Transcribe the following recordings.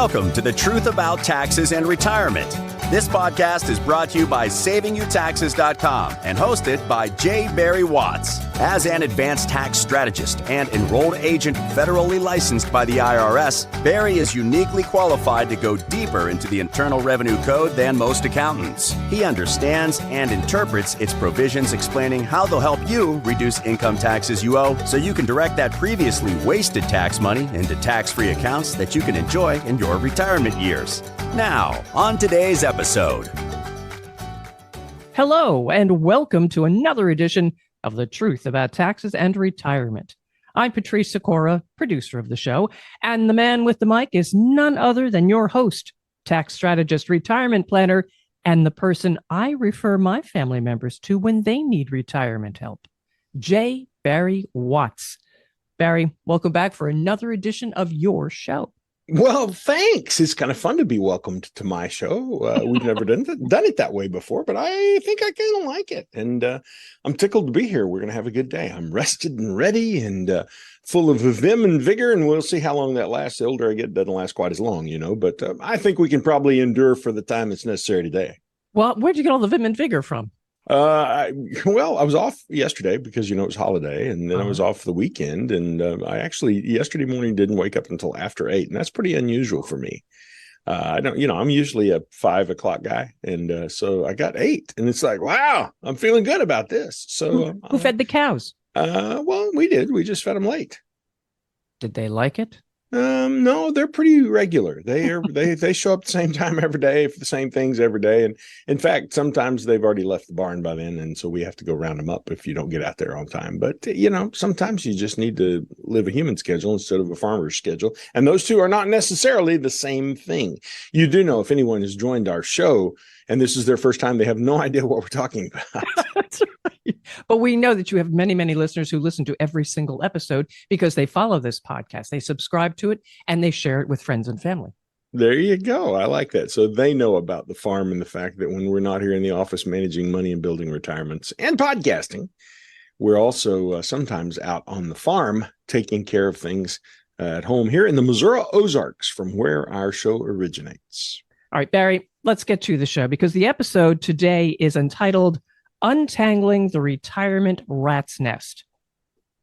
Welcome to The Truth About Taxes and Retirement. This podcast is brought to you by SavingYouTaxes.com and hosted by J. Barry Watts. As an advanced tax strategist and enrolled agent federally licensed by the IRS, Barry is uniquely qualified to go deeper into the Internal Revenue Code than most accountants. He understands and interprets its provisions, explaining how they'll help you reduce income taxes you owe so you can direct that previously wasted tax money into tax-free accounts that you can enjoy in your retirement years. Now, on today's episode. Hello, and welcome to another edition of The Truth About Taxes and Retirement. I'm Patrice Sikora, producer of the show, and the man with the mic is none other than your host, tax strategist, retirement planner, and the person I refer my family members to when they need retirement help, J. Barry Watts. Barry, welcome back for another edition of your show. Well, thanks. It's kind of fun to be welcomed to my show. We've never done it that way before, but I think I kind of like it. And I'm tickled to be here. We're going to have a good day. I'm rested and ready and full of vim and vigor, and we'll see how long that lasts. The older I get, it doesn't last quite as long, but I think we can probably endure for the time that's necessary today. Well, where'd you get all the vim and vigor from? I was off yesterday because, it was holiday, and then I was off the weekend, and I actually yesterday morning didn't wake up until after 8, and that's pretty unusual for me. I'm usually a 5 o'clock guy, and so I got 8, and it's like, wow, I'm feeling good about this. So who fed the cows? Well, we did. We just fed them late. Did they like it? No, they're pretty regular. They show up the same time every day for the same things every day. And in fact, sometimes they've already left the barn by then. And so we have to go round them up if you don't get out there on time. But, sometimes you just need to live a human schedule instead of a farmer's schedule. And those two are not necessarily the same thing. You do know, if anyone has joined our show and this is their first time, they have no idea what we're talking about. That's right. But we know that you have many, many listeners who listen to every single episode because they follow this podcast. They subscribe to it and they share it with friends and family. There you go. I like that. So they know about the farm and the fact that when we're not here in the office managing money and building retirements and podcasting, we're also sometimes out on the farm taking care of things at home here in the Missouri Ozarks, from where our show originates. All right, Barry, let's get to the show because the episode today is entitled Untangling the Retirement Rat's Nest.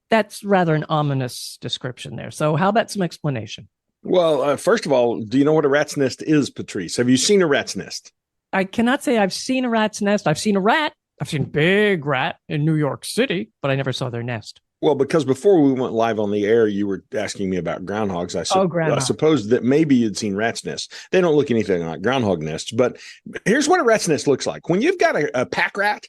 That's rather an ominous description there. So how about some explanation? Well, first of all, do you know what a rat's nest is, Patrice? Have you seen a rat's nest? I cannot say I've seen a rat's nest. I've seen a rat. I've seen a big rat in New York City, but I never saw their nest. Well, because before we went live on the air, you were asking me about groundhogs. I suppose that maybe you'd seen rat's nests. They don't look anything like groundhog nests, but here's what a rat's nest looks like. When you've got a pack rat,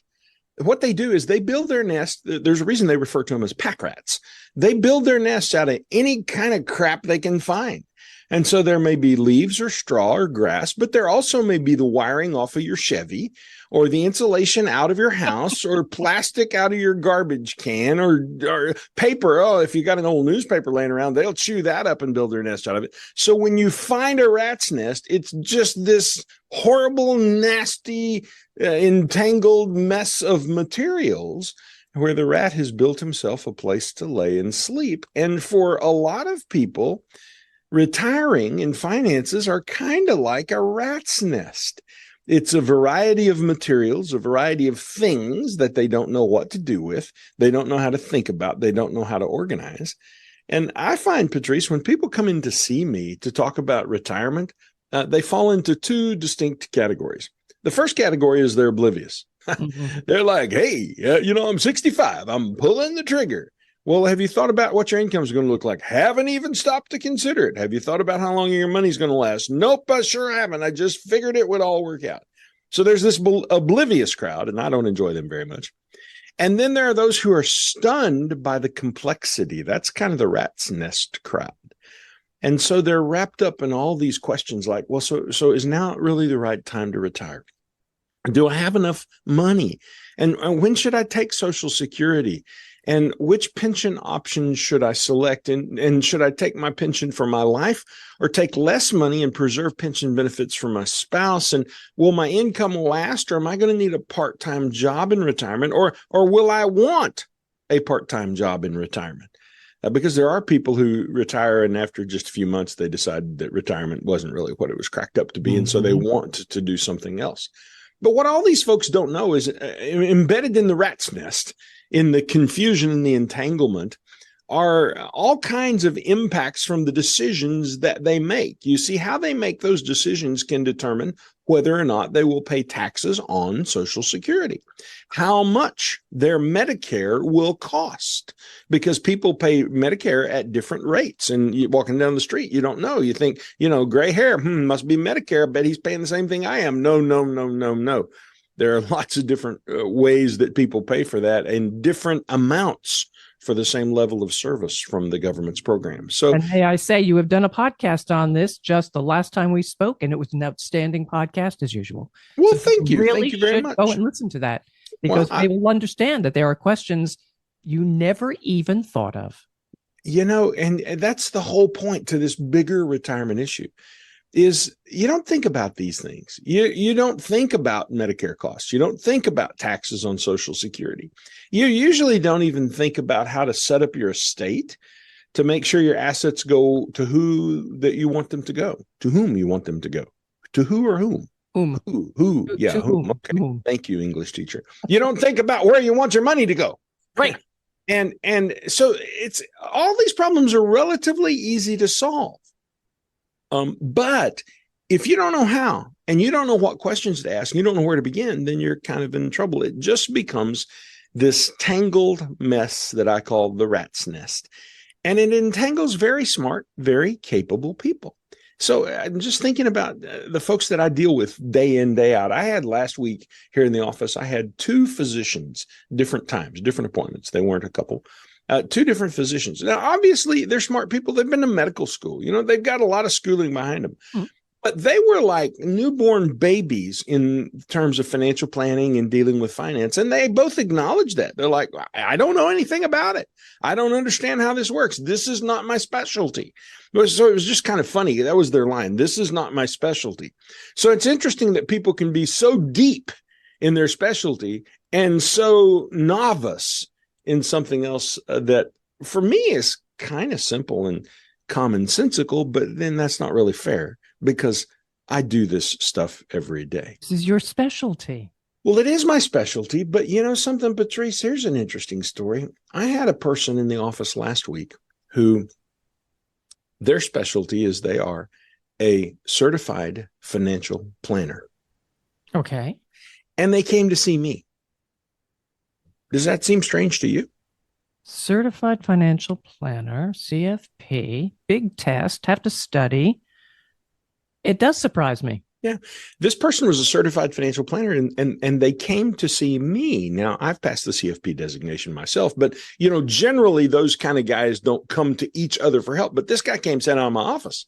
what they do is they build their nest. There's a reason they refer to them as pack rats. They build their nests out of any kind of crap they can find. And so there may be leaves or straw or grass, but there also may be the wiring off of your Chevy or the insulation out of your house or plastic out of your garbage can or paper. Oh, if you got an old newspaper laying around, they'll chew that up and build their nest out of it. So when you find a rat's nest, it's just this horrible, nasty, entangled mess of materials where the rat has built himself a place to lay and sleep. And for a lot of people, retiring and finances are kind of like a rat's nest. It's a variety of materials, a variety of things that they don't know what to do with. They don't know how to think about. They don't know how to organize. And I find, Patrice, when people come in to see me to talk about retirement, they fall into two distinct categories. The first category is they're oblivious. They're like, hey, I'm 65. I'm pulling the trigger. Well, have you thought about what your income is going to look like? Haven't even stopped to consider it. Have you thought about how long your money is going to last? Nope, I sure haven't. I just figured it would all work out. So there's this oblivious crowd, and I don't enjoy them very much. And then there are those who are stunned by the complexity. That's kind of the rat's nest crowd. And so they're wrapped up in all these questions like, well, so is now really the right time to retire? Do I have enough money? And when should I take Social Security? And which pension option should I select? And should I take my pension for my life or take less money and preserve pension benefits for my spouse? And will my income last, or am I going to need a part-time job in retirement? Or will I want a part-time job in retirement? because there are people who retire and after just a few months, they decide that retirement wasn't really what it was cracked up to be. And so they want to do something else. But what all these folks don't know is embedded in the rat's nest, in the confusion and the entanglement, are all kinds of impacts from the decisions that they make. You see, how they make those decisions can determine whether or not they will pay taxes on Social Security, how much their Medicare will cost, because people pay Medicare at different rates. And you walking down the street, you don't know. You think, gray hair, must be Medicare. I bet he's paying the same thing I am. No. There are lots of different ways that people pay for that and different amounts for the same level of service from the government's program. So, and may I say, you have done a podcast on this just the last time we spoke, and it was an outstanding podcast as usual. Well, so thank you. Really, thank you very much. Go and listen to that, because they will understand that there are questions you never even thought of. And that's the whole point to this bigger retirement issue. Is you don't think about these things. You don't think about Medicare costs. You don't think about taxes on Social Security. You usually don't even think about how to set up your estate to make sure your assets go to who that you want them to go, to whom you want them to go, to who or whom. Who? Yeah, whom. Okay. Whom. Thank you, English teacher. You don't think about where you want your money to go. Right. And so it's all these problems are relatively easy to solve. But if you don't know how, and you don't know what questions to ask, and you don't know where to begin, then you're kind of in trouble. It just becomes this tangled mess that I call the rat's nest. And it entangles very smart, very capable people. So I'm just thinking about the folks that I deal with day in, day out. I had last week here in the office, I had 2 physicians, different times, different appointments. They weren't a couple. 2 different physicians. Now, obviously, they're smart people. They've been to medical school. They've got a lot of schooling behind them. But they were like newborn babies in terms of financial planning and dealing with finance. And they both acknowledge that. They're like, I don't know anything about it. I don't understand how this works. This is not my specialty. So it was just kind of funny. That was their line. This is not my specialty. So it's interesting that people can be so deep in their specialty and so novice in something else that for me is kind of simple and commonsensical, but then that's not really fair because I do this stuff every day. This is your specialty. Well, it is my specialty, but something, Patrice, here's an interesting story. I had a person in the office last week who their specialty is they are a certified financial planner. Okay. And they came to see me. Does that seem strange to you? Certified financial planner, CFP, big test, have to study. It does surprise me. Yeah. This person was a certified financial planner and they came to see me. Now, I've passed the CFP designation myself, but, generally those kind of guys don't come to each other for help. But this guy came, sat out of my office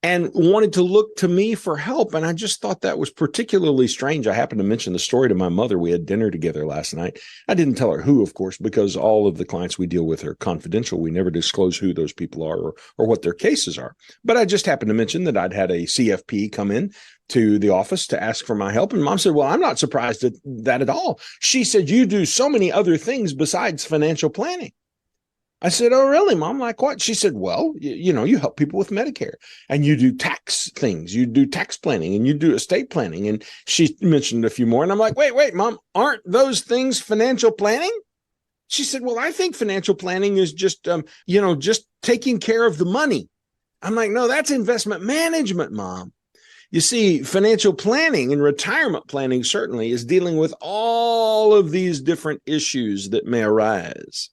and wanted to look to me for help. And I just thought that was particularly strange. I happened to mention the story to my mother. We had dinner together last night. I didn't tell her who, of course, because all of the clients we deal with are confidential. We never disclose who those people are or what their cases are. But I just happened to mention that I'd had a CFP come in to the office to ask for my help. And Mom said, well, I'm not surprised at that at all. She said, you do so many other things besides financial planning. I said, oh, really, Mom? Like what? She said, well, you help people with Medicare and you do tax things. You do tax planning and you do estate planning. And she mentioned a few more. And I'm like, wait, Mom, aren't those things financial planning? She said, well, I think financial planning is just, just taking care of the money. I'm like, no, that's investment management, Mom. You see, financial planning and retirement planning certainly is dealing with all of these different issues that may arise.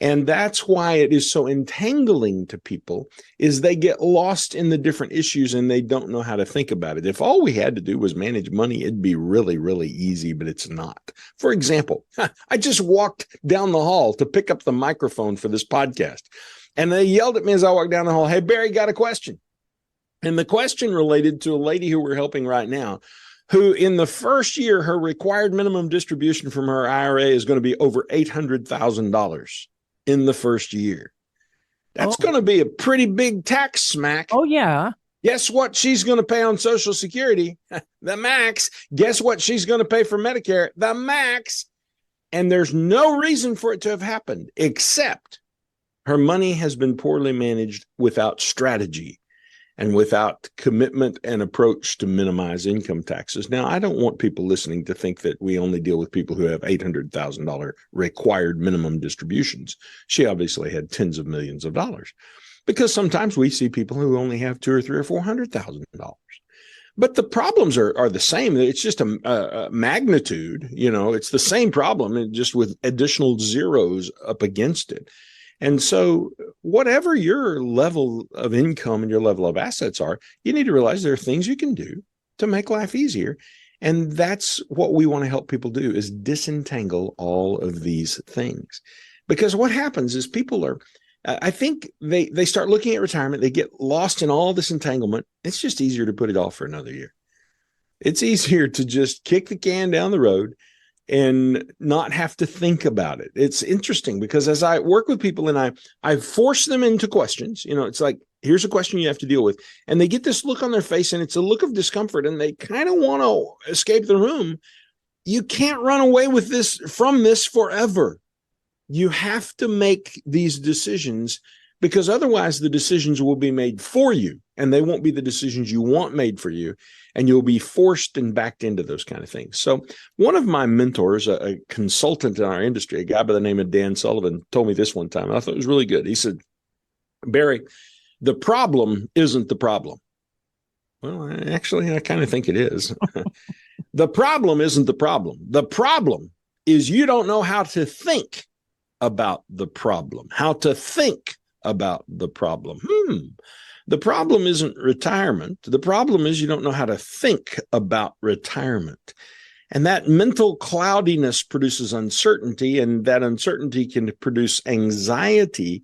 And that's why it is so entangling to people, is they get lost in the different issues and they don't know how to think about it. If all we had to do was manage money, it'd be really, really easy, but it's not. For example, I just walked down the hall to pick up the microphone for this podcast, and they yelled at me as I walked down the hall, hey, Barry, got a question. And the question related to a lady who we're helping right now, who in the first year, her required minimum distribution from her IRA is going to be over $800,000 in the first year. That's going to be a pretty big tax smack. Oh, yeah. Guess what she's going to pay on Social Security? The max. Guess what she's going to pay for Medicare? The max. And there's no reason for it to have happened except Her money has been poorly managed without strategy and without commitment and approach to minimize income taxes. Now, I don't want people listening to think that we only deal with people who have $800,000 required minimum distributions. She obviously had tens of millions of dollars, because sometimes we see people who only have $200,000 or $300,000 or $400,000. But the problems are the same. It's just a magnitude. It's the same problem, just with additional zeros up against it. And so whatever your level of income and your level of assets are, you need to realize there are things you can do to make life easier. And that's what we want to help people do, is disentangle all of these things. Because what happens is people are, I think they start looking at retirement, they get lost in all this entanglement. It's just easier to put it off for another year. It's easier to just kick the can down the road and not have to think about it. It's interesting because as I work with people and I force them into questions, it's like, here's a question you have to deal with. And they get this look on their face, and it's a look of discomfort, and they kind of want to escape the room. You can't run away with this from this forever. You have to make these decisions, because otherwise the decisions will be made for you, and they won't be the decisions you want made for you. And you'll be forced and backed into those kind of things. So one of my mentors, a consultant in our industry, a guy by the name of Dan Sullivan, told me this one time. I thought it was really good. He said, Barry, the problem isn't the problem. Well, actually, I kind of think it is. The problem isn't the problem. The problem is you don't know how to think about the problem, how to think about the problem. The problem isn't retirement. The problem is you don't know how to think about retirement. And that mental cloudiness produces uncertainty, and that uncertainty can produce anxiety.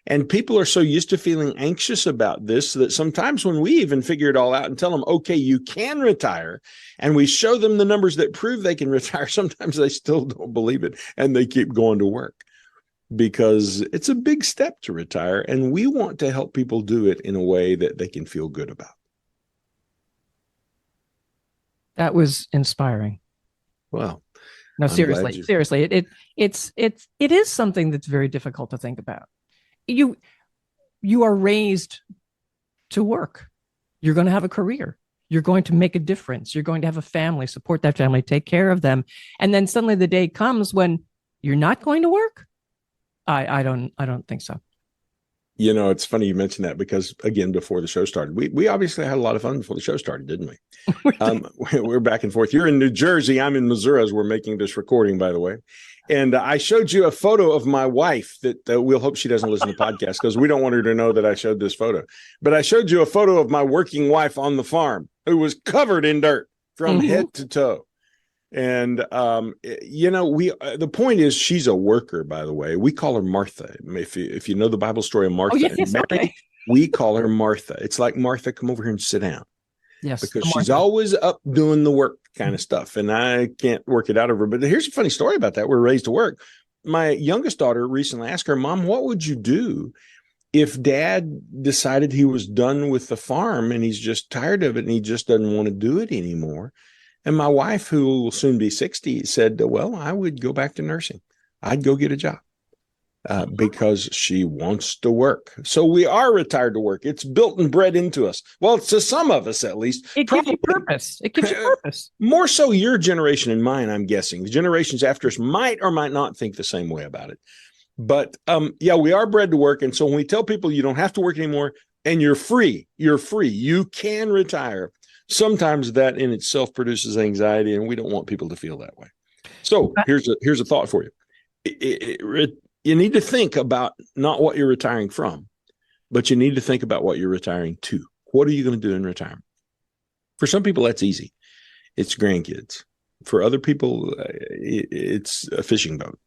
And people are so used to feeling anxious about this that sometimes when we even figure it all out and tell them, okay, you can retire, and we show them the numbers that prove they can retire, sometimes they still don't believe it, and they keep going to work. Because it's a big step to retire, and we want to help people do it in a way that they can feel good about. That was inspiring. Well, no, seriously, it is something that's very difficult to think about. You are raised to work. You're going to have a career. You're going to make a difference. You're going to have a family, support that family, take care of them. And then suddenly the day comes when you're not going to work. I don't think so. It's funny you mentioned that, because again, before the show started, we obviously had a lot of fun before the show started, didn't we? We're back and forth. You're in New Jersey. I'm in Missouri as we're making this recording, by the way. And I showed you a photo of my wife that we'll hope she doesn't listen to the podcast, because we don't want her to know that I showed this photo. But I showed you a photo of my working wife on the farm, who was covered in dirt from head to toe. And, the point is, she's a worker, by the way. We call her Martha. If you know the Bible story of Martha and Mary, okay. We call her Martha. It's like, Martha, come over here and sit down. Yes. Because she's always up doing the work kind of stuff. And I can't work it out of her. But here's a funny story about that. We're raised to work. My youngest daughter recently asked her, Mom, what would you do if Dad decided he was done with the farm and he's just tired of it and he just doesn't want to do it anymore? And my wife, who will soon be 60, said, well, I would go back to nursing. I'd go get a job because she wants to work. So we are retired to work. It's built and bred into us. Well, to some of us, at least. It gives you purpose. It gives you purpose. More so your generation and mine, I'm guessing. The generations after us might or might not think the same way about it. But we are bred to work. And so when we tell people you don't have to work anymore and you're free, you can retire. Sometimes that in itself produces anxiety, and we don't want people to feel that way. So here's a thought for you. You need to think about not what you're retiring from, but you need to think about what you're retiring to. What are you going to do in retirement? For some people, that's easy. It's grandkids. For other people, it's a fishing boat.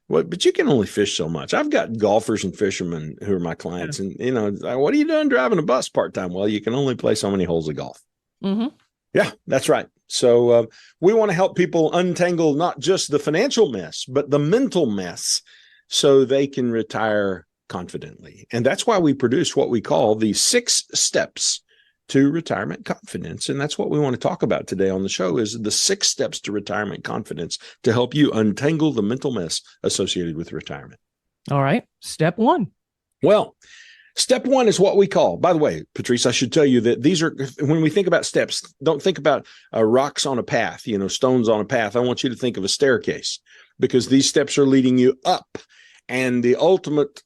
But you can only fish so much. I've got golfers and fishermen who are my clients, and what are you doing driving a bus part-time? Well, you can only play so many holes of golf. Mm-hmm. Yeah, that's right. So we want to help people untangle not just the financial mess, but the mental mess, so they can retire confidently. And that's why we produce what we call the 6 steps to retirement confidence. And that's what we want to talk about today on the show, is the 6 steps to retirement confidence to help you untangle the mental mess associated with retirement. All right. Step 1, Well, step one is what we call, by the way, Patrice, I should tell you that these are, when we think about steps, don't think about rocks on a path, stones on a path. I want you to think of a staircase, because these steps are leading you up. And the ultimate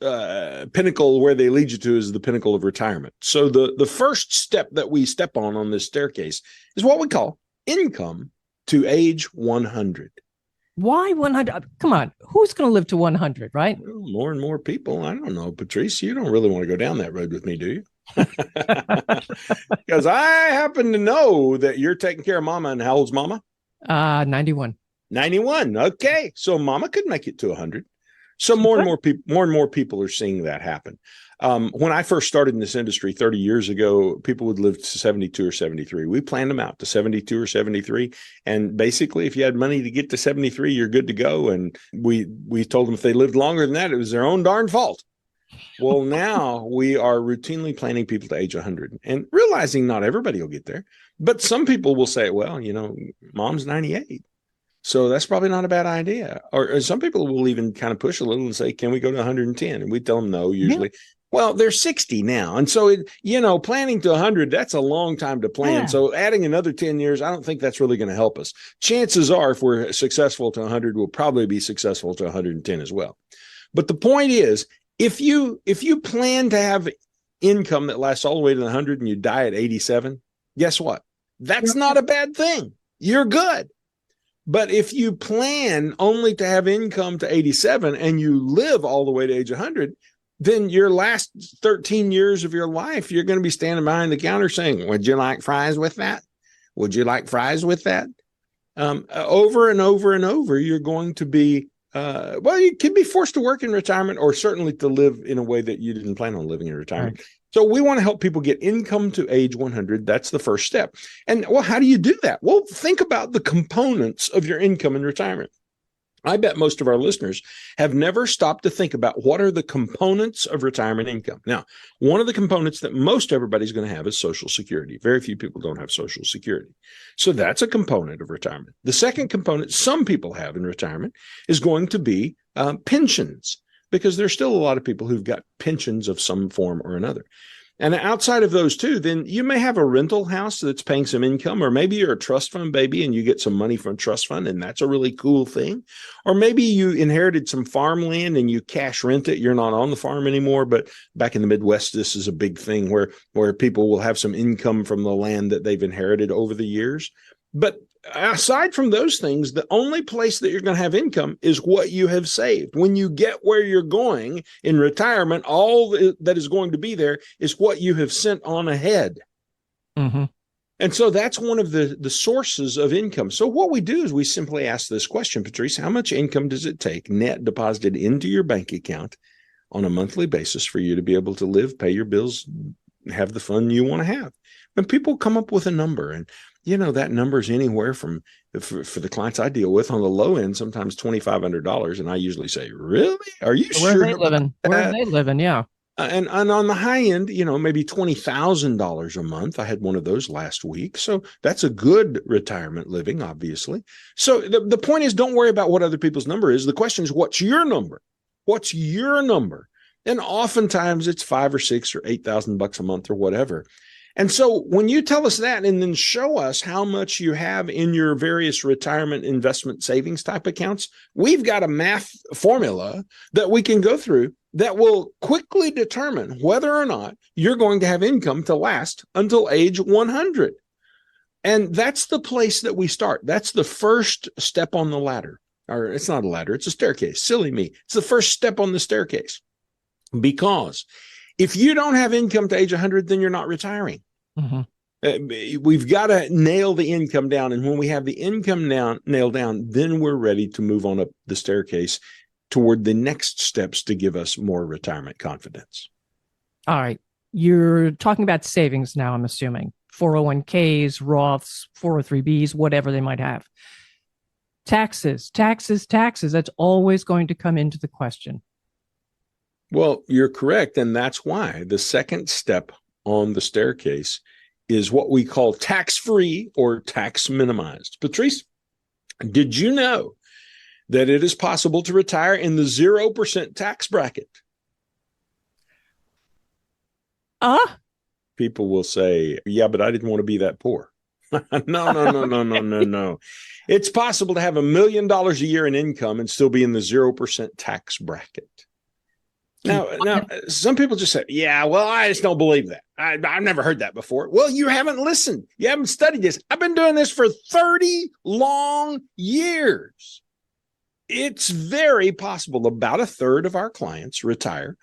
pinnacle where they lead you to is the pinnacle of retirement. So the first step that we step on this staircase is what we call income to age 100. Why 100? Come on. Who's going to live to 100, right? Well, more and more people. I don't know, Patrice. You don't really want to go down that road with me, do you? Because I happen to know that you're taking care of Mama. And how old's Mama? 91. 91. Okay. So Mama could make it to 100. So more and more people are seeing that happen. When I first started in this industry 30 years ago, people would live to 72 or 73. We planned them out to 72 or 73. And basically, if you had money to get to 73, you're good to go. And we told them if they lived longer than that, it was their own darn fault. Well, now we are routinely planning people to age 100 and realizing not everybody will get there. But some people will say, well, Mom's 98. So that's probably not a bad idea. Or some people will even kind of push a little and say, can we go to 110? And we tell them no, usually. Yeah. Well, they're 60 now. And so, planning to 100, that's a long time to plan. Yeah. So adding another 10 years, I don't think that's really going to help us. Chances are, if we're successful to 100, we'll probably be successful to 110 as well. But the point is, if you plan to have income that lasts all the way to 100 and you die at 87, guess what? That's not a bad thing. You're good. But if you plan only to have income to 87 and you live all the way to age 100, then your last 13 years of your life, you're going to be standing behind the counter saying, would you like fries with that? Would you like fries with that? Over and over and over, you're going to be, you can be forced to work in retirement, or certainly to live in a way that you didn't plan on living in retirement. Right. So we want to help people get income to age 100. That's the first step. And how do you do that? Well, think about the components of your income in retirement. I bet most of our listeners have never stopped to think about what are the components of retirement income. Now, one of the components that most everybody's going to have is Social Security. Very few people don't have Social Security. So that's a component of retirement. The second component some people have in retirement is going to be pensions, because there's still a lot of people who've got pensions of some form or another. And outside of those two, then you may have a rental house that's paying some income, or maybe you're a trust fund baby and you get some money from a trust fund, and that's a really cool thing. Or maybe you inherited some farmland and you cash rent it. You're not on the farm anymore, but back in the Midwest, this is a big thing where people will have some income from the land that they've inherited over the years. But aside from those things, the only place that you're going to have income is what you have saved. When you get where you're going in retirement, all that is going to be there is what you have sent on ahead. Mm-hmm. And so that's one of the sources of income. So what we do is we simply ask this question, Patrice, how much income does it take net deposited into your bank account on a monthly basis for you to be able to live, pay your bills, have the fun you want to have? And people come up with a number, and that number is anywhere from, for the clients I deal with, on the low end, sometimes $2,500. And I usually say, really? Are you sure? Where are they living? Yeah. And on the high end, maybe $20,000 a month. I had one of those last week. So that's a good retirement living, obviously. So the point is, don't worry about what other people's number is. The question is, what's your number? What's your number? And oftentimes it's $5,000 or $6,000 or $8,000 a month or whatever. And so when you tell us that and then show us how much you have in your various retirement investment savings type accounts, we've got a math formula that we can go through that will quickly determine whether or not you're going to have income to last until age 100. And that's the place that we start. That's the first step on the ladder. Or it's not a ladder, it's a staircase. Silly me. It's the first step on the staircase. Because if you don't have income to age 100, then you're not retiring. Mm-hmm. We've got to nail the income down. And when we have the income nailed down, then we're ready to move on up the staircase toward the next steps to give us more retirement confidence. All right. You're talking about savings now, I'm assuming. 401ks, Roths, 403bs, whatever they might have. Taxes. That's always going to come into the question. Well, you're correct. And that's why the second step on the staircase is what we call tax-free or tax minimized. Patrice, did you know that it is possible to retire in the 0% tax bracket? People will say, yeah, but I didn't want to be that poor. No. It's possible to have $1 million a year in income and still be in the 0% tax bracket. Now, some people just say, yeah, well, I just don't believe that. I've never heard that before. Well, you haven't listened. You haven't studied this. I've been doing this for 30 long years. It's very possible about a third of our clients retire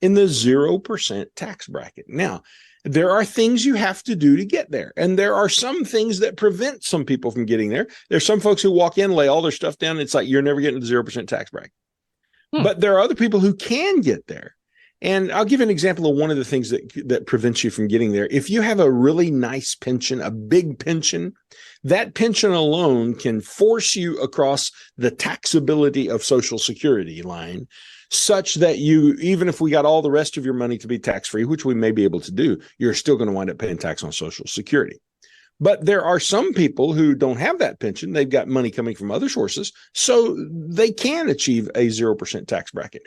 in the 0% tax bracket. Now, there are things you have to do to get there. And there are some things that prevent some people from getting there. There's some folks who walk in, lay all their stuff down. And it's like, you're never getting to the 0% tax bracket. But there are other people who can get there. And I'll give an example of one of the things that prevents you from getting there. If you have a really nice pension, a big pension, that pension alone can force you across the taxability of Social Security line, such that you, even if we got all the rest of your money to be tax-free, which we may be able to do, you're still going to wind up paying tax on Social Security. But there are some people who don't have that pension. They've got money coming from other sources, so they can achieve a 0% tax bracket.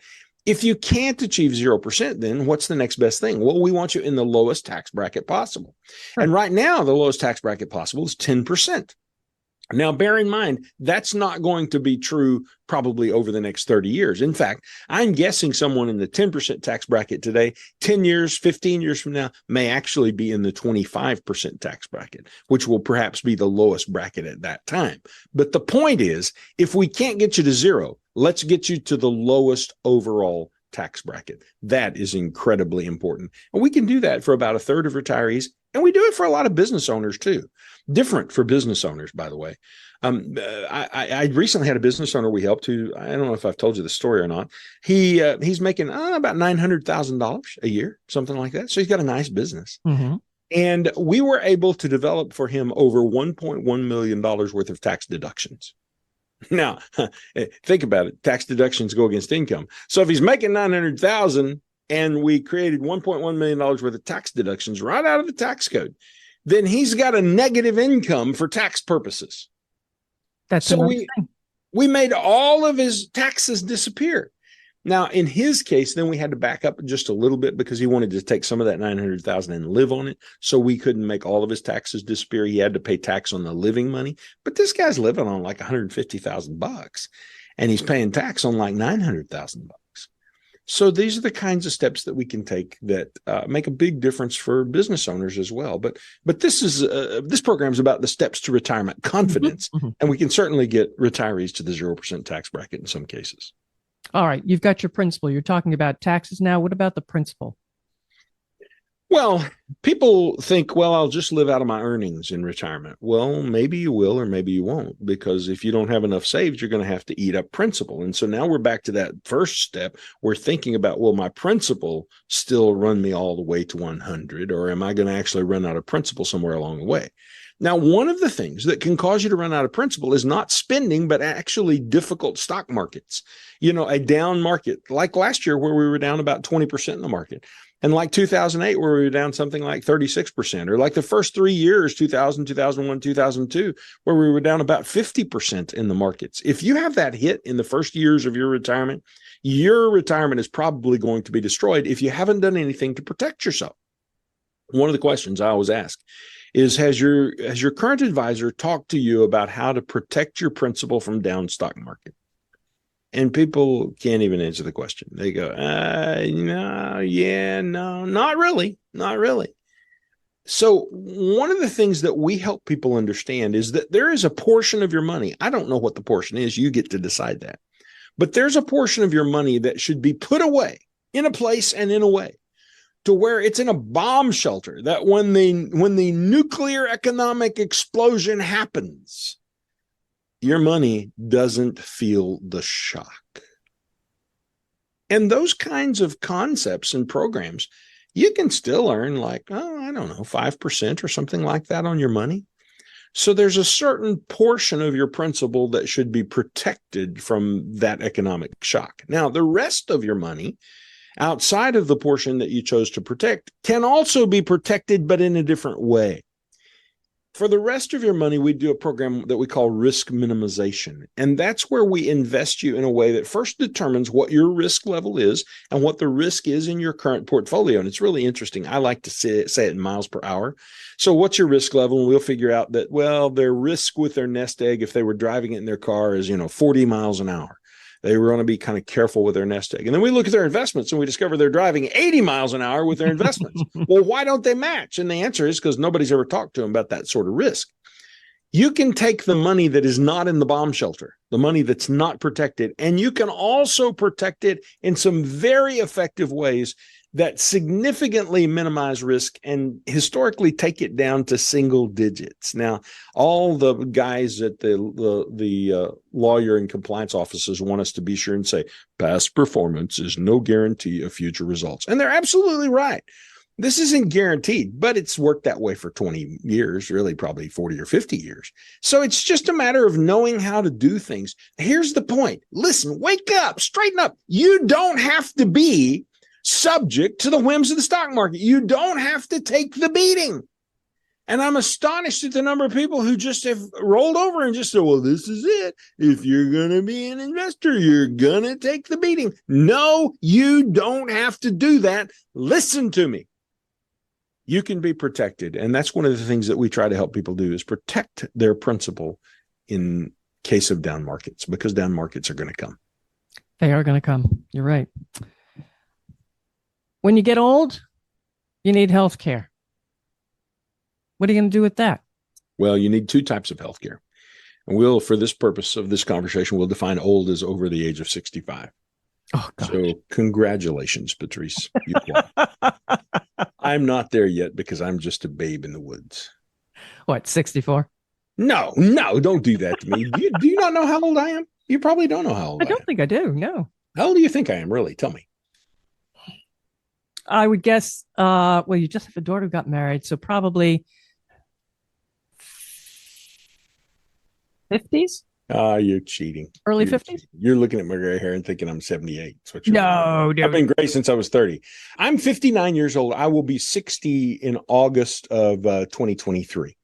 If you can't achieve 0%, then what's the next best thing? Well, we want you in the lowest tax bracket possible. Right. And right now, the lowest tax bracket possible is 10%. Now, bear in mind, that's not going to be true probably over the next 30 years. In fact, I'm guessing someone in the 10% tax bracket today, 10 years, 15 years from now, may actually be in the 25% tax bracket, which will perhaps be the lowest bracket at that time. But the point is, if we can't get you to zero, let's get you to the lowest overall tax bracket. That is incredibly important. And we can do that for about a third of retirees. And we do it for a lot of business owners too. Different for business owners, by the way. I recently had a business owner we helped who, I don't know if I've told you the story or not. He's making about $900,000 a year, something like that. So he's got a nice business. Mm-hmm. And we were able to develop for him over $1.1 million worth of tax deductions. Now, think about it. Tax deductions go against income. So if he's making $900,000 and we created $1.1 million worth of tax deductions right out of the tax code, then he's got a negative income for tax purposes. That's so we made all of his taxes disappear. Now, in his case, then we had to back up just a little bit because he wanted to take some of that $900,000 and live on it. So we couldn't make all of his taxes disappear. He had to pay tax on the living money. But this guy's living on like $150,000 and he's paying tax on like $900,000. So these are the kinds of steps that we can take that make a big difference for business owners as well. But this program is about the steps to retirement confidence, and we can certainly get retirees to the 0% tax bracket in some cases. All right, you've got your principal. You're talking about taxes now. What about the principal? Well, people think, well, I'll just live out of my earnings in retirement. Well, maybe you will, or maybe you won't, because if you don't have enough saved, you're going to have to eat up principal. And so now we're back to that first step. We're thinking about, will my principal still run me all the way to 100, or am I going to actually run out of principal somewhere along the way? Now, one of the things that can cause you to run out of principal is not spending, but actually difficult stock markets. You know, a down market like last year where we were down about 20% in the market. And like 2008, where we were down something like 36%, or like the first 3 years, 2000, 2001, 2002, where we were down about 50% in the markets. If you have that hit in the first years of your retirement is probably going to be destroyed if you haven't done anything to protect yourself. One of the questions I always ask is, has your current advisor talked to you about how to protect your principal from down stock market? And people can't even answer the question. They go, no, not really. So one of the things that we help people understand is that there is a portion of your money. I don't know what the portion is. You get to decide that. But there's a portion of your money that should be put away in a place and in a way to where it's in a bomb shelter, that when the nuclear economic explosion happens, your money doesn't feel the shock. And those kinds of concepts and programs, you can still earn like, 5% or something like that on your money. So there's a certain portion of your principal that should be protected from that economic shock. Now, the rest of your money outside of the portion that you chose to protect can also be protected, but in a different way. For the rest of your money, we do a program that we call risk minimization. And that's where we invest you in a way that first determines what your risk level is and what the risk is in your current portfolio. And it's really interesting. I like to say it in miles per hour. So what's your risk level? And we'll figure out that, well, their risk with their nest egg, if they were driving it in their car, is, 40 miles an hour. They were going to be kind of careful with their nest egg. And then we look at their investments and we discover they're driving 80 miles an hour with their investments. Well, why don't they match? And the answer is because nobody's ever talked to them about that sort of risk. You can take the money that is not in the bomb shelter, the money that's not protected, and you can also protect it in some very effective ways that significantly minimize risk and historically take it down to single digits. Now, all the guys at the lawyer and compliance offices want us to be sure and say past performance is no guarantee of future results. And they're absolutely right. This isn't guaranteed, but it's worked that way for 20 years, really probably 40 or 50 years. So it's just a matter of knowing how to do things. Here's the point. Listen, wake up, straighten up. You don't have to be subject to the whims of the stock market. You don't have to take the beating. And I'm astonished at the number of people who just have rolled over and just said, well, this is it. If you're going to be an investor, you're going to take the beating. No, you don't have to do that. Listen to me. You can be protected. And that's one of the things that we try to help people do is protect their principal in case of down markets, because down markets are going to come. They are going to come. You're right. When you get old, you need health care. What are you going to do with that? Well, you need two types of health care. And we'll, for this purpose of this conversation, we'll define old as over the age of 65. Oh, gosh. So congratulations, Patrice. I'm not there yet because I'm just a babe in the woods. What, 64? No, don't do that to me. Do you not know how old I am? You probably don't know how old I am. I don't think I do, no. How old do you think I am, really? Tell me. I would guess, well, you just have a daughter who got married, so probably 50s? You're cheating. Early 50s? You're looking at my gray hair and thinking I'm 78. That's what you're No, dude. I've been gray since I was 30. I'm 59 years old. I will be 60 in August of 2023.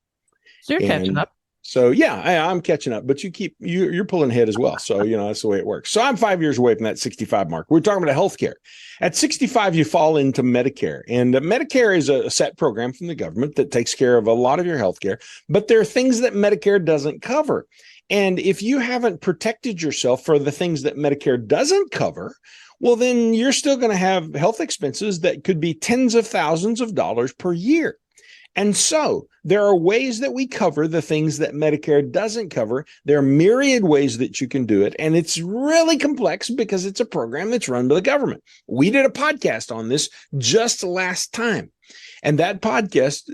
So you're catching up. So yeah, I'm catching up, but you're pulling ahead as well. So, that's the way it works. So I'm 5 years away from that 65 mark. We're talking about healthcare. At 65, you fall into Medicare, and Medicare is a set program from the government that takes care of a lot of your healthcare, but there are things that Medicare doesn't cover. And if you haven't protected yourself for the things that Medicare doesn't cover, well, then you're still going to have health expenses that could be tens of thousands of dollars per year. And so there are ways that we cover the things that Medicare doesn't cover. There are myriad ways that you can do it. And it's really complex because it's a program that's run by the government. We did a podcast on this just last time. And that podcast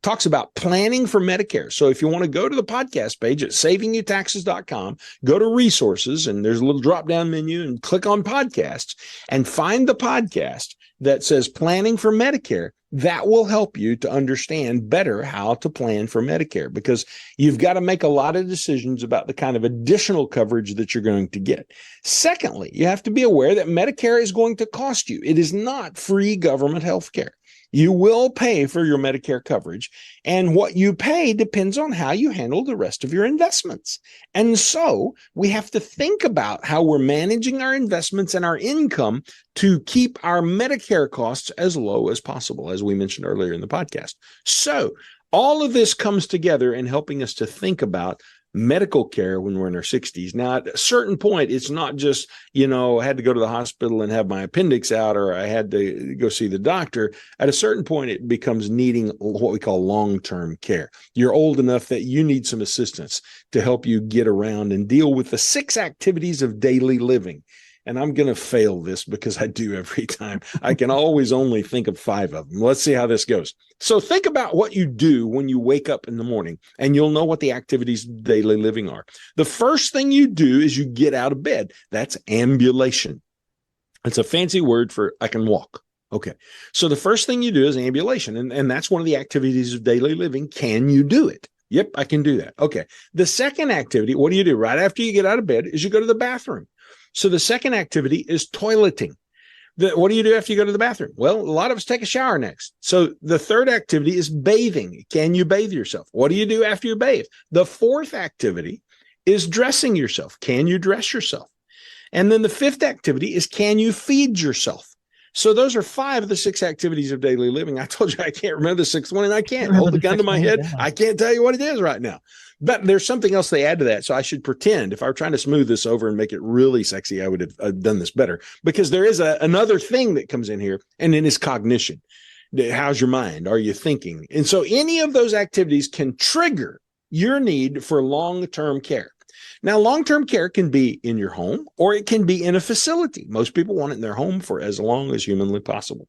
talks about planning for Medicare. So if you want to go to the podcast page at savingyoutaxes.com, go to resources, and there's a little drop-down menu, and click on podcasts and find the podcast that says planning for Medicare. That will help you to understand better how to plan for Medicare, because you've got to make a lot of decisions about the kind of additional coverage that you're going to get. Secondly, you have to be aware that Medicare is going to cost you. It is not free government health care. You will pay for your Medicare coverage, and what you pay depends on how you handle the rest of your investments. And so we have to think about how we're managing our investments and our income to keep our Medicare costs as low as possible, as we mentioned earlier in the podcast. So all of this comes together in helping us to think about medical care when we're in our 60s. Now, at a certain point, it's not just, I had to go to the hospital and have my appendix out, or I had to go see the doctor. At a certain point, it becomes needing what we call long-term care. You're old enough that you need some assistance to help you get around and deal with the 6 activities of daily living. And I'm going to fail this because I do every time. I can always only think of 5 of them. Let's see how this goes. So think about what you do when you wake up in the morning, and you'll know what the activities of daily living are. The first thing you do is you get out of bed. That's ambulation. It's a fancy word for I can walk. Okay. So the first thing you do is ambulation. And that's one of the activities of daily living. Can you do it? Yep, I can do that. Okay. The second activity, what do you do right after you get out of bed, is you go to the bathroom. So the second activity is toileting. What do you do after you go to the bathroom? Well, a lot of us take a shower next. So the third activity is bathing. Can you bathe yourself? What do you do after you bathe? The fourth activity is dressing yourself. Can you dress yourself? And then the fifth activity is, can you feed yourself? So those are 5 of the 6 activities of daily living. I told you I can't remember the 6th one, and I can't hold the gun to my head. I can't tell you what it is right now. But there's something else they add to that. So I should pretend, if I were trying to smooth this over and make it really sexy, I would have done this better, because there is another thing that comes in here, and it is cognition. How's your mind? Are you thinking? And so any of those activities can trigger your need for long-term care. Now, long-term care can be in your home, or it can be in a facility. Most people want it in their home for as long as humanly possible.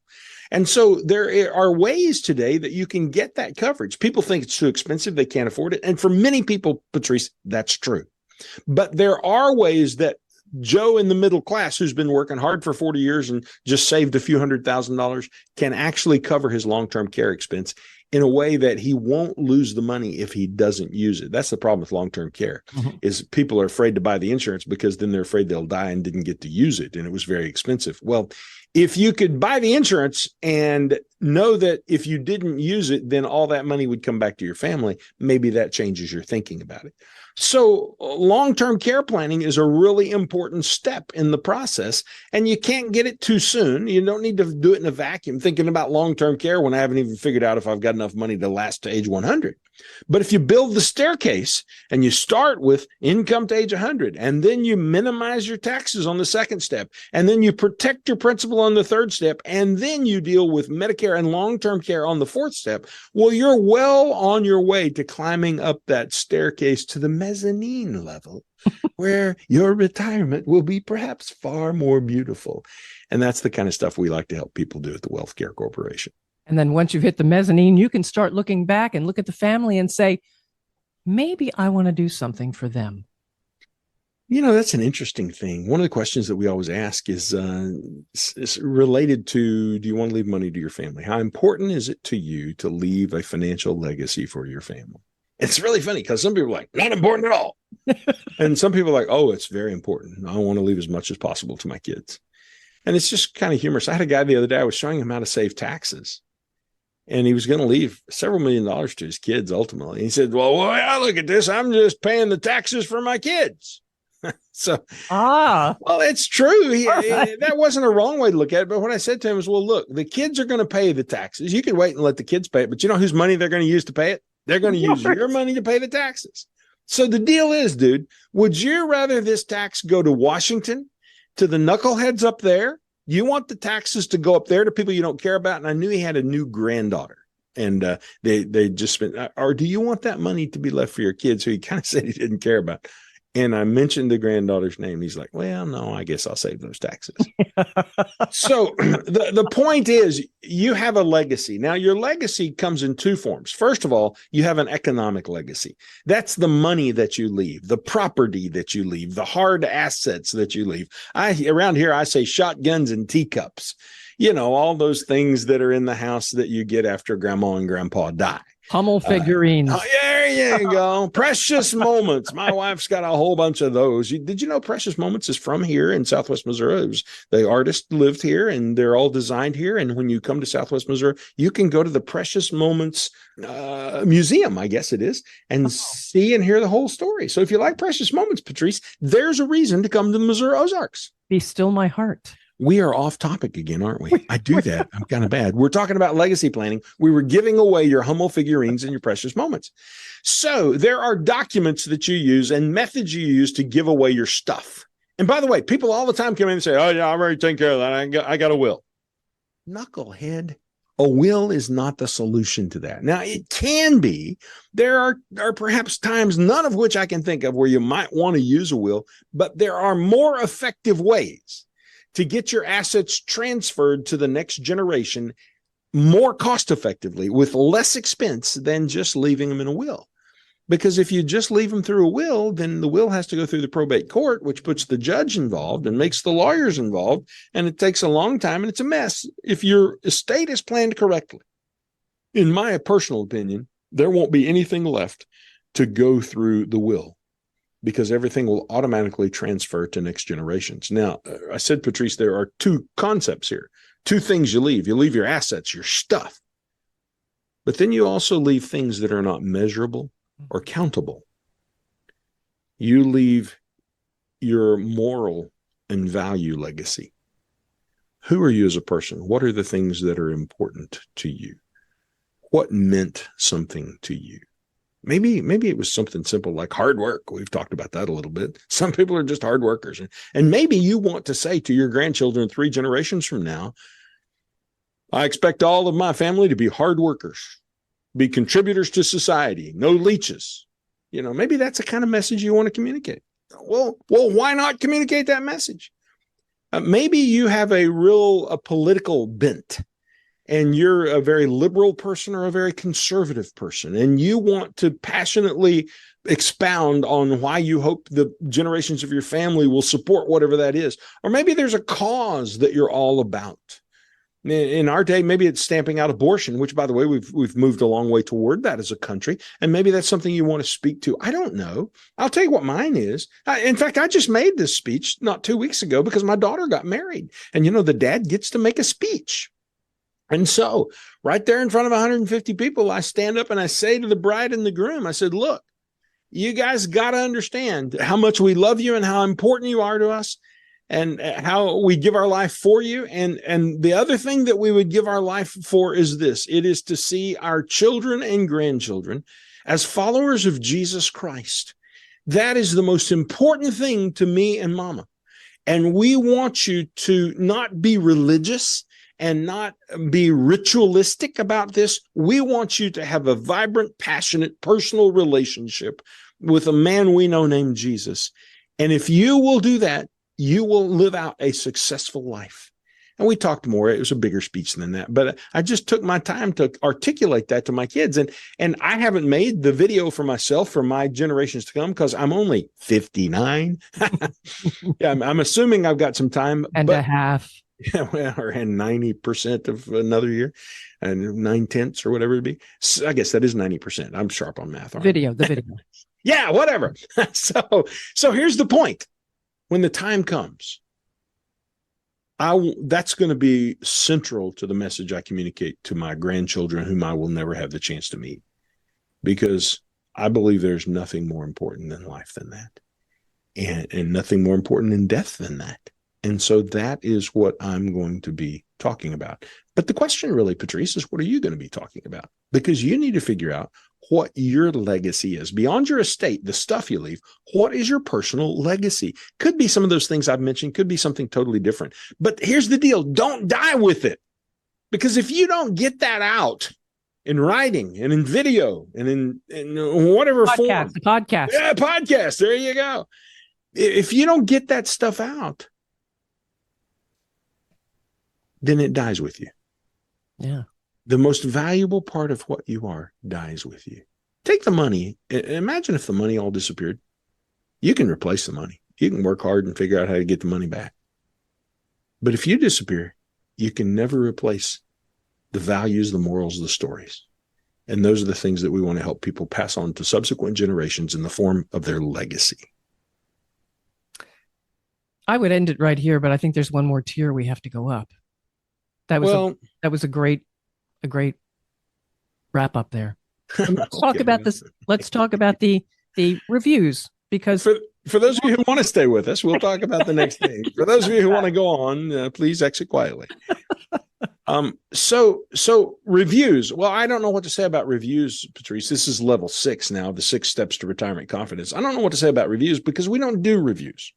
And so there are ways today that you can get that coverage. People think it's too expensive. They can't afford it. And for many people, Patrice, that's true. But there are ways that Joe in the middle class, who's been working hard for 40 years and just saved a few $100,000, can actually cover his long-term care expense in a way that he won't lose the money if he doesn't use it. That's the problem with long-term care, is people are afraid to buy the insurance because then they're afraid they'll die and didn't get to use it, and it was very expensive. Well, if you could buy the insurance and know that if you didn't use it, then all that money would come back to your family, maybe that changes your thinking about it. So long-term care planning is a really important step in the process, and you can't get it too soon. You don't need to do it in a vacuum, thinking about long-term care when I haven't even figured out if I've got enough money to last to age 100. But if you build the staircase and you start with income to age 100, and then you minimize your taxes on the second step, and then you protect your principal on the third step, and then you deal with Medicare and long-term care on the fourth step, well, you're well on your way to climbing up that staircase to the mezzanine level, where your retirement will be perhaps far more beautiful. And that's the kind of stuff we like to help people do at the Wealth Care Corporation. And then once you've hit the mezzanine, you can start looking back and look at the family and say, maybe I want to do something for them. You know, that's an interesting thing. One of the questions that we always ask is related to, do you want to leave money to your family? How important is it to you to leave a financial legacy for your family? It's really funny because some people are like, not important at all. And some people are like, oh, it's very important. I want to leave as much as possible to my kids. And it's just kind of humorous. I had a guy the other day, I was showing him how to save taxes. And he was going to leave several $1 million to his kids ultimately. And he said, well, I look at this. I'm just paying the taxes for my kids. So, well, it's true. That wasn't a wrong way to look at it. But what I said to him is, well, look, the kids are going to pay the taxes. You can wait and let the kids pay it. But you know whose money they're going to use to pay it? They're going to use your money to pay the taxes. So the deal is, dude, would you rather this tax go to Washington, to the knuckleheads up there? You want the taxes to go up there to people you don't care about? And I knew he had a new granddaughter, and they just spent, or do you want that money to be left for your kids who he kind of said he didn't care about? And I mentioned the granddaughter's name. He's like, well, no, I guess I'll save those taxes. So the point is, you have a legacy. Now, your legacy comes in 2 forms. First of all, you have an economic legacy. That's the money that you leave, the property that you leave, the hard assets that you leave. Around here, I say shotguns and teacups. You know, all those things that are in the house that you get after grandma and grandpa die. Hummel figurines. There you go. Precious Moments. My wife's got a whole bunch of those. Did you know Precious Moments is from here in Southwest Missouri? The artist lived here, and they're all designed here. And when you come to Southwest Missouri, you can go to the Precious Moments Museum, I guess it is, and see and hear the whole story. So if you like Precious Moments, Patrice, there's a reason to come to the Missouri Ozarks. Be still my heart. We are off topic again, aren't we? I do that. I'm kind of bad. We're talking about legacy planning. We were giving away your Hummel figurines and your Precious Moments. So there are documents that you use and methods you use to give away your stuff. And by the way, people all the time come in and say, oh, yeah, I'm already taking care of that. I got a will. Knucklehead. A will is not the solution to that. Now, it can be. There are perhaps times, none of which I can think of, where you might want to use a will, but there are more effective ways to get your assets transferred to the next generation more cost effectively with less expense than just leaving them in a will. Because if you just leave them through a will, then the will has to go through the probate court, which puts the judge involved and makes the lawyers involved, and it takes a long time, and it's a mess. If your estate is planned correctly, in my personal opinion, there won't be anything left to go through the will. because everything will automatically transfer to next generations. Now, I said, Patrice, there are two concepts here, two things you leave. You leave your assets, your stuff, but then you also leave things that are not measurable or countable. You leave your moral and value legacy. Who are you as a person? What are the things that are important to you? What meant something to you? Maybe it was something simple like hard work. We've talked about that a little bit. Some people are just hard workers. And maybe you want to say to your grandchildren 3 generations from now, I expect all of my family to be hard workers, be contributors to society, no leeches. Maybe that's the kind of message you want to communicate. Well, why not communicate that message? Maybe you have a political bent, and you're a very liberal person or a very conservative person, and you want to passionately expound on why you hope the generations of your family will support whatever that is. Or maybe there's a cause that you're all about. In our day, maybe it's stamping out abortion, which, by the way, we've moved a long way toward that as a country. And maybe that's something you want to speak to. I don't know. I'll tell you what mine is. In fact, I just made this speech not 2 weeks ago because my daughter got married. And, the dad gets to make a speech. And so right there in front of 150 people, I stand up and I say to the bride and the groom, I said, look, you guys got to understand how much we love you and how important you are to us, and how we give our life for you. And the other thing that we would give our life for is this. It is to see our children and grandchildren as followers of Jesus Christ. That is the most important thing to me and Mama. And we want you to not be religious and not be ritualistic about this. We want you to have a vibrant, passionate, personal relationship with a man we know named Jesus. And if you will do that, you will live out a successful life. And we talked more. It was a bigger speech than that, but I just took my time to articulate that to my kids. And I haven't made the video for myself for my generations to come because I'm only 59. Yeah, I'm assuming I've got some time. And a half. Yeah, and 90% of another year, and 9/10 or whatever it'd be. So I guess that is 90%. I'm sharp on math. The video. Yeah, whatever. So here's the point. When the time comes, that's going to be central to the message I communicate to my grandchildren, whom I will never have the chance to meet, because I believe there's nothing more important in life than that, and nothing more important in death than that. And so that is what I'm going to be talking about. But the question really, Patrice, is what are you going to be talking about? Because you need to figure out what your legacy is. Beyond your estate, the stuff you leave, what is your personal legacy? Could be some of those things I've mentioned, could be something totally different. But here's the deal. Don't die with it. Because if you don't get that out in writing and in video and in whatever form. Podcast. Yeah, podcast. There you go. If you don't get that stuff out, then it dies with you. Yeah. The most valuable part of what you are dies with you. Take the money. Imagine if the money all disappeared. You can replace the money. You can work hard and figure out how to get the money back. But if you disappear, you can never replace the values, the morals, the stories. And those are the things that we want to help people pass on to subsequent generations in the form of their legacy. I would end it right here, but I think there's one more tier we have to go up. That was a great wrap up there. Let's talk about this. Let's talk about the reviews, because for those of you who want to stay with us, we'll talk about the next thing. For those of you who want to go on, please exit quietly. So reviews. Well, I don't know what to say about reviews, Patrice. This is level 6 now, the 6 steps to retirement confidence. I don't know what to say about reviews because we don't do reviews.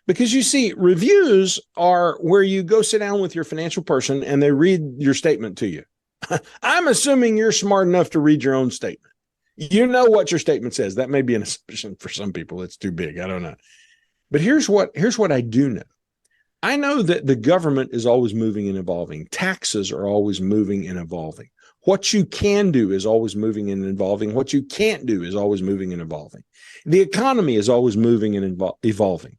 Because you see, reviews are where you go sit down with your financial person and they read your statement to you. I'm assuming you're smart enough to read your own statement. You know what your statement says. That may be an assumption for some people. It's too big. I don't know. But here's what I do know. I know that the government is always moving and evolving. Taxes are always moving and evolving. What you can do is always moving and evolving. What you can't do is always moving and evolving. The economy is always moving and evolving.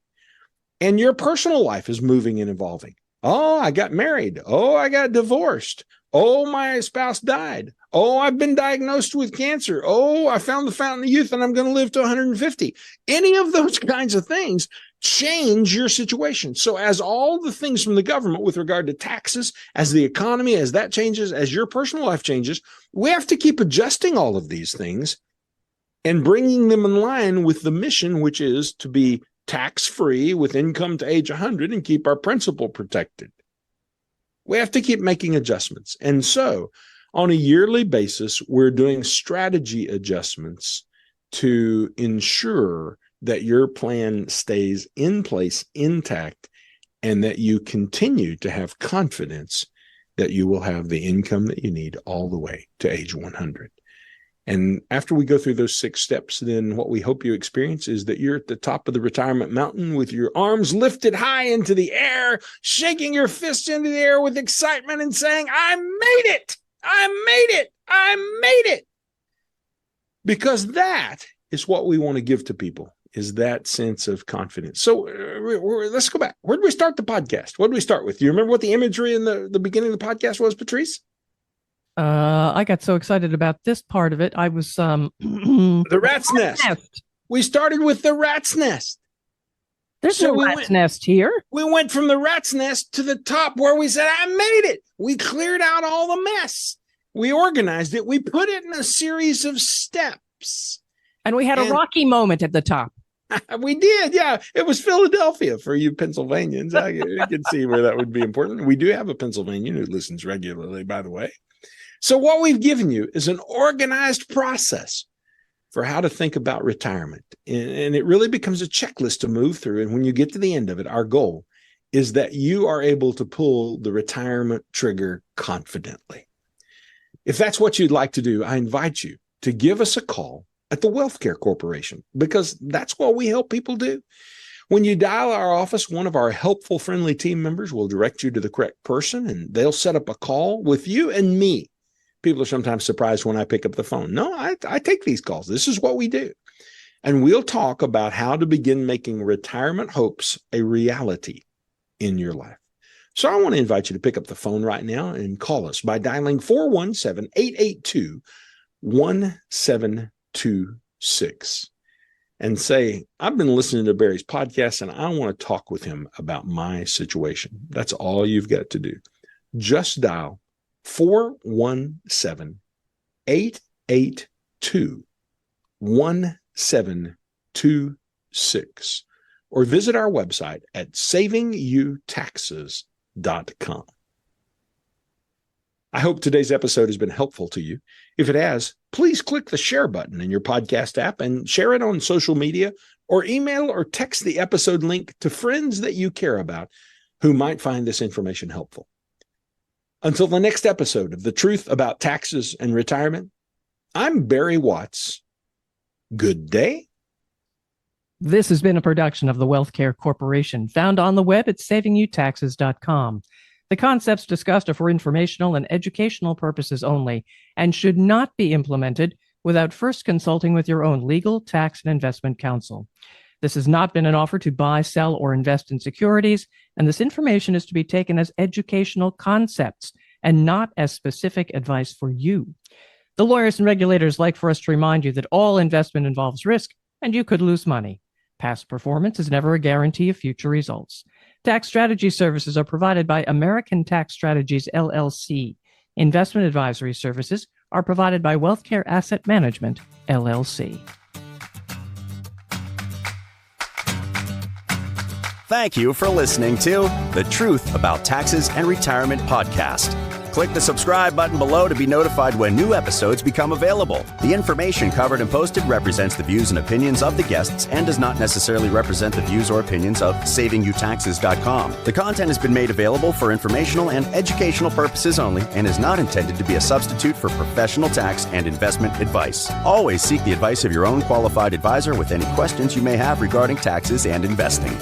And your personal life is moving and evolving. Oh, I got married. Oh, I got divorced. Oh, my spouse died. Oh, I've been diagnosed with cancer. Oh, I found the fountain of youth and I'm going to live to 150. Any of those kinds of things change your situation. So as all the things from the government with regard to taxes, as the economy, as that changes, as your personal life changes, we have to keep adjusting all of these things and bringing them in line with the mission, which is to be tax-free with income to age 100 and keep our principal protected. We have to keep making adjustments. And so on a yearly basis, we're doing strategy adjustments to ensure that your plan stays in place, intact, and that you continue to have confidence that you will have the income that you need all the way to age 100. And after we go through those 6 steps, then what we hope you experience is that you're at the top of the retirement mountain with your arms lifted high into the air, shaking your fists into the air with excitement and saying, I made it! I made it! I made it! Because that is what we want to give to people, is that sense of confidence. So let's go back. Where did we start the podcast? What did we start with? Do you remember what the imagery in the beginning of the podcast was, Patrice? I got so excited about this part of it. I was the rat's nest. We started with the rat's nest. There's no rat's nest here. We went from the rat's nest to the top where we said, I made it. We cleared out all the mess. We organized it. We put it in a series of steps. And we had a rocky moment at the top. We did, yeah. It was Philadelphia for you Pennsylvanians. I can see where that would be important. We do have a Pennsylvanian who listens regularly, by the way. So what we've given you is an organized process for how to think about retirement. And it really becomes a checklist to move through. And when you get to the end of it, our goal is that you are able to pull the retirement trigger confidently. If that's what you'd like to do, I invite you to give us a call at the WealthCare Corporation, because that's what we help people do. When you dial our office, one of our helpful, friendly team members will direct you to the correct person, and they'll set up a call with you and me. People are sometimes surprised when I pick up the phone. No, I take these calls. This is what we do. And we'll talk about how to begin making retirement hopes a reality in your life. So I want to invite you to pick up the phone right now and call us by dialing 417-882-1726 and say, I've been listening to Barry's podcast and I want to talk with him about my situation. That's all you've got to do. Just dial 417-882-1726 or visit our website at savingyou.taxes.com. I hope today's episode has been helpful to you. If it has, please click the share button in your podcast app and share it on social media, or email or text the episode link to friends that you care about who might find this information helpful. Until the next episode of The Truth About Taxes and Retirement, I'm Barry Watts. Good day. This has been a production of the WealthCare Corporation, found on the web at savingyouTaxes.com. The concepts discussed are for informational and educational purposes only and should not be implemented without first consulting with your own legal, tax, and investment counsel. This has not been an offer to buy, sell, or invest in securities, and this information is to be taken as educational concepts and not as specific advice for you. The lawyers and regulators like for us to remind you that all investment involves risk, and you could lose money. Past performance is never a guarantee of future results. Tax strategy services are provided by American Tax Strategies, LLC. Investment advisory services are provided by WealthCare Asset Management, LLC. Thank you for listening to The Truth About Taxes and Retirement podcast. Click the subscribe button below to be notified when new episodes become available. The information covered and posted represents the views and opinions of the guests and does not necessarily represent the views or opinions of savingyouTaxes.com. The content has been made available for informational and educational purposes only and is not intended to be a substitute for professional tax and investment advice. Always seek the advice of your own qualified advisor with any questions you may have regarding taxes and investing.